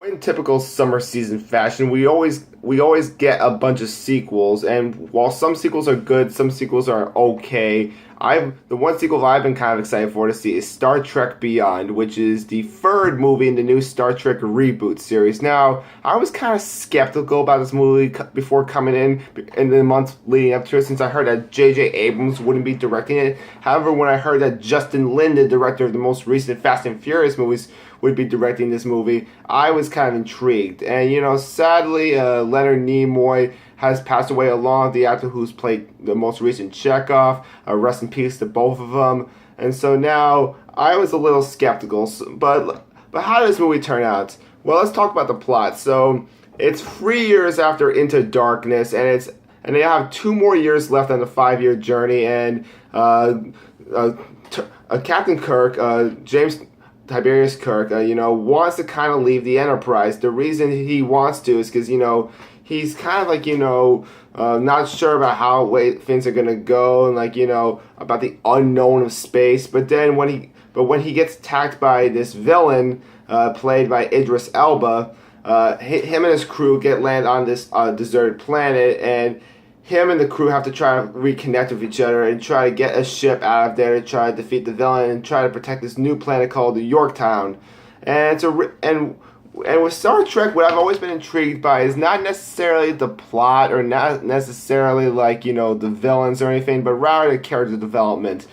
In typical summer season fashion, we always get a bunch of sequels, and while some sequels are good, some sequels are okay. The one sequel I've been kind of excited for to see is Star Trek Beyond, which is the third movie in the new Star Trek reboot series. Now, I was kind of skeptical about this movie before coming in the months leading up to it, since I heard that J.J. Abrams wouldn't be directing it. However, when I heard that Justin Lin, the director of the most recent Fast and Furious movies, would be directing this movie, I was kind of intrigued. And sadly, Leonard Nimoy has passed away, along with the actor who's played the most recent Chekhov. Rest in peace to both of them. And so now I was a little skeptical. But how did this movie turn out? Well, let's talk about the plot. So it's 3 years after Into Darkness, and they have 2 more years left on the 5-year journey. And Captain Kirk, James Tiberius Kirk, wants to kind of leave the Enterprise. The reason he wants to is because, he's kind of like, not sure about how things are going to go, and about the unknown of space. But when he gets attacked by this villain, played by Idris Elba, him and his crew land on this deserted planet, and him and the crew have to try to reconnect with each other and try to get a ship out of there to try to defeat the villain and try to protect this new planet called the Yorktown. And with Star Trek, what I've always been intrigued by is not necessarily the plot, or not necessarily the villains or anything, but rather the character development.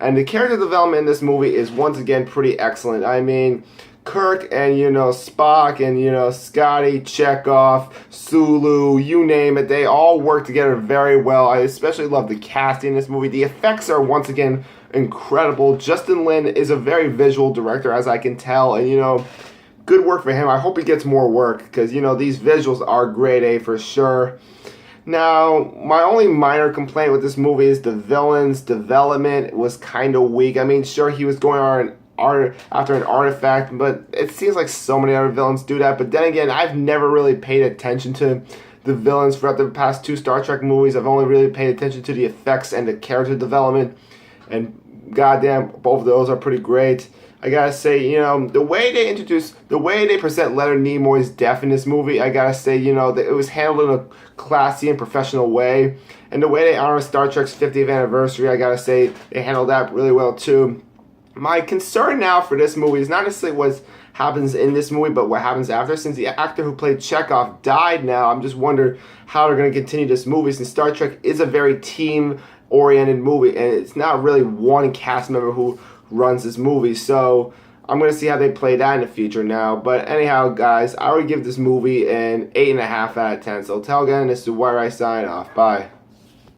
And the character development in this movie is once again pretty excellent. I mean, Kirk and Spock and Scotty, Chekhov, Sulu, you name it, they all work together very well. I especially love the casting in this movie. The effects are once again incredible. Justin Lin is a very visual director, as I can tell, and good work for him. I hope he gets more work, because these visuals are grade A for sure. Now, my only minor complaint with this movie is the villain's development was kind of weak. I mean, sure, he was going on after an artifact, but it seems like so many other villains do that. But then again, I've never really paid attention to the villains throughout the past 2 Star Trek movies. I've only really paid attention to the effects and the character development, and goddamn, both of those are pretty great. I gotta say, the way they present Leonard Nimoy's death in this movie, I gotta say, that it was handled in a classy and professional way. And the way they honor Star Trek's 50th anniversary, I gotta say, they handled that really well too. My concern now for this movie is not necessarily what happens in this movie, but what happens after. Since the actor who played Chekhov died now, I'm just wondering how they're going to continue this movie, since Star Trek is a very team-oriented movie, and it's not really one cast member who runs this movie. So I'm going to see how they play that in the future now. But anyhow, guys, I would give this movie an 8.5 out of 10. So till again, this is where I sign off. Bye.